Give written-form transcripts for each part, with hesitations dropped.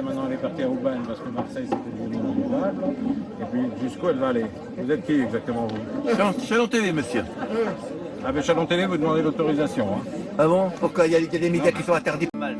Marseille, maintenant elle est partie à Aubagne parce que Marseille c'était devenu invivable. Et puis jusqu'où elle va aller? Vous êtes qui exactement vous? Chalon TV, monsieur. Ah ben Chalon Télé, vous demandez l'autorisation. Hein. Ah bon? Pourquoi il y a des médias qui sont interdits? Mal,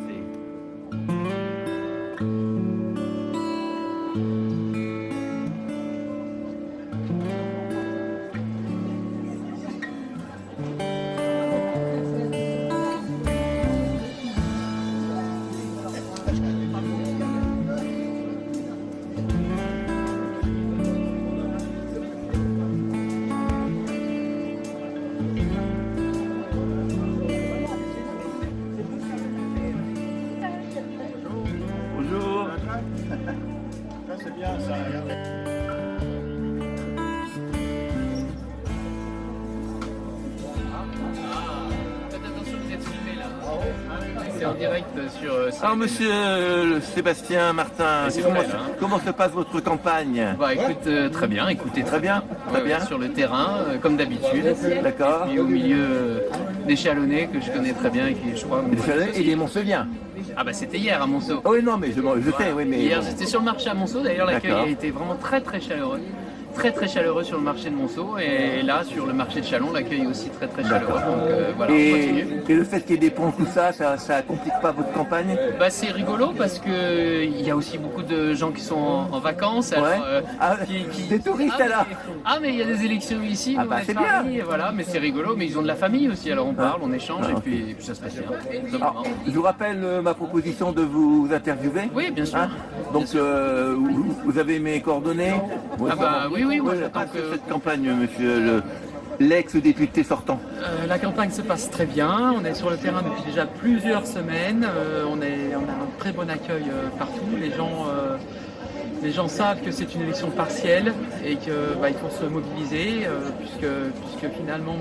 bonjour. Ça c'est bien ça, regardez. Faites attention, vous êtes filmé là. C'est en direct sur. Alors, monsieur Sébastien Martin, c'est vrai, hein. comment se passe votre campagne? Bah écoute, très bien, écoutez Très bien, très Ouais, bien. ouais, sur le terrain, comme d'habitude. D'accord. Et au milieu des Chalonnais que je connais très bien et qui, je crois. Et les Montseviens. Ah bah c'était hier à Monceau. Ah oui, non, mais je sais, oui, mais. Hier j'étais sur le marché à Monceau, d'ailleurs l'accueil D'accord. a été vraiment très très chaleureux. Très très chaleureux sur le marché de Monceau et là sur le marché de Chalon l'accueil est aussi très très chaleureux. Donc voilà, on continue. Et le fait qu'il y ait des ponts, tout ça, ça complique pas votre campagne? Bah, c'est rigolo parce que il y a aussi beaucoup de gens qui sont en vacances. Alors, Ouais. Des touristes, alors. mais il y a des élections ici. Ah nous, bah, on est de c'est Paris, et voilà, mais c'est rigolo, mais ils ont de la famille aussi. Alors on parle, on échange Ah, et puis ça se passe bien. tout Alors, simplement. je vous rappelle ma proposition de vous interviewer. Oui, bien sûr. Hein? Donc, vous avez mes coordonnées. Ah bah oui, moi Ouais, j'attends que. cette campagne, monsieur l'ex-député sortant. La campagne se passe très bien. On est sur le terrain depuis déjà plusieurs semaines. On a un très bon accueil partout. Les gens savent que c'est une élection partielle et qu'il faut se mobiliser puisque finalement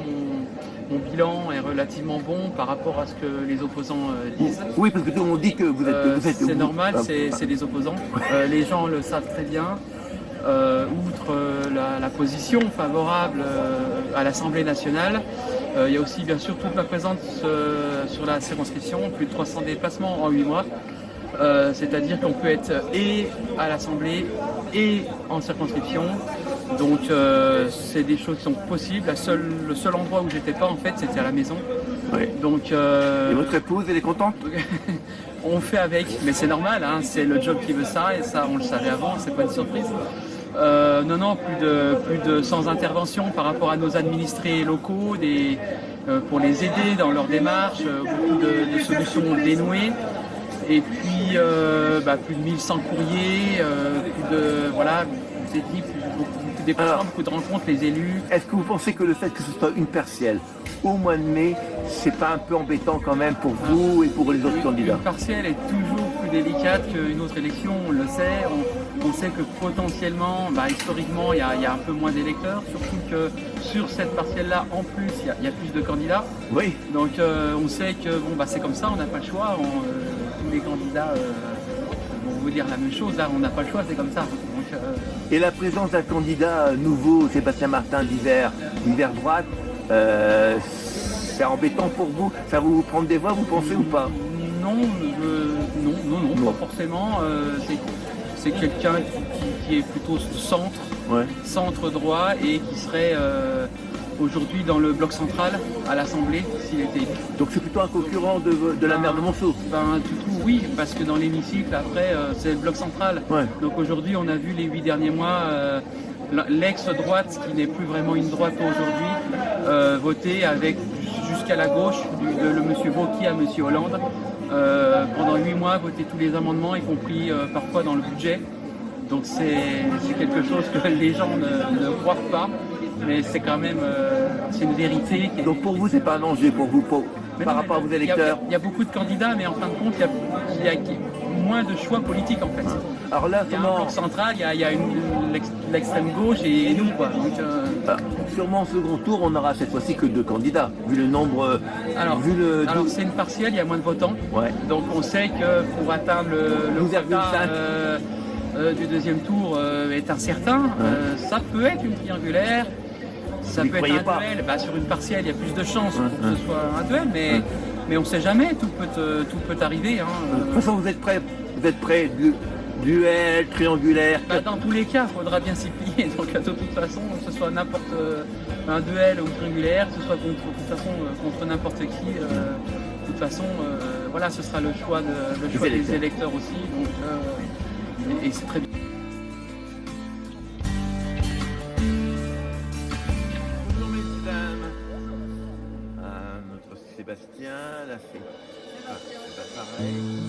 mon bilan est relativement bon par rapport à ce que les opposants disent. Oui, parce que tout le monde dit que vous êtes. C'est normal, c'est les opposants. Les gens le savent très bien. Outre la position favorable à l'Assemblée nationale, il y a aussi bien sûr toute ma présence sur la circonscription, plus de 300 déplacements en 8 mois. C'est-à-dire qu'on peut être et à l'Assemblée et en circonscription. Donc c'est des choses qui sont possibles. Le seul endroit où j'étais pas en fait, c'était à la maison. Oui. Donc Et votre épouse, elle est contente? on fait avec, mais c'est normal, hein, c'est le job qui veut ça et ça on le savait avant, c'est pas une surprise. Non, plus de 100 interventions par rapport à nos administrés locaux, pour les aider dans leur démarche, beaucoup de solutions dénouées. Et puis plus de 1100 courriers, beaucoup de déplacements, beaucoup de rencontres, les élus. Est-ce que vous pensez que le fait que ce soit une partielle au mois de mai, c'est pas un peu embêtant quand même pour vous et pour les autres candidats? Une partielle est toujours plus délicate qu'une autre élection, on le sait. On sait que potentiellement, historiquement, il y a un peu moins d'électeurs, surtout que sur cette partielle-là, en plus, il y a plus de candidats. Oui. Donc on sait que c'est comme ça, on n'a pas le choix. Tous les candidats vont vous dire la même chose, là, on n'a pas le choix, c'est comme ça. Donc, Et la présence d'un candidat nouveau, Sébastien Martin d'hiver droite, c'est embêtant pour vous? Ça va vous prendre des voix, vous pensez ou pas? Non, pas forcément. C'est quelqu'un qui est plutôt centre droit et qui serait aujourd'hui dans le bloc central à l'Assemblée s'il était élu. Donc c'est plutôt un concurrent de la maire de Monceau? Oui, parce que dans l'hémicycle, après, c'est le bloc central. Ouais. Donc aujourd'hui, on a vu les 8 derniers mois l'ex-droite, qui n'est plus vraiment une droite aujourd'hui, voter avec jusqu'à la gauche, de monsieur Wauquiez à monsieur Hollande. Pendant 8 mois, voter tous les amendements, y compris parfois dans le budget. Donc c'est quelque chose que les gens ne croient pas, mais c'est quand même c'est une vérité. Donc pour vous, c'est pas un danger par rapport à vos électeurs? Il y a beaucoup de candidats, mais en fin de compte, il y a moins de choix politiques en fait. Alors là, Il y a un bloc central, il y a l'extrême gauche et nous quoi. Donc, sûrement au second tour, on n'aura cette fois-ci que 2 candidats, vu le nombre. Alors c'est une partielle, il y a moins de votants. Ouais. Donc on sait que pour atteindre le quota du deuxième tour est incertain. Ça peut être une triangulaire. Ça peut être un duel. Sur une partielle, il y a plus de chances pour que ce soit un duel, mais on ne sait jamais, tout peut arriver. Hein. De toute façon, vous êtes prêt Vous êtes prêts? Duel, triangulaire? Dans tous les cas, il faudra bien s'y plier. Donc de toute façon, que ce soit n'importe un duel ou triangulaire, que ce soit contre n'importe qui, de toute façon, voilà, ce sera le choix des électeurs aussi. Donc, et c'est très bien. Bonjour mesdames. Notre Sébastien, là c'est pas pareil.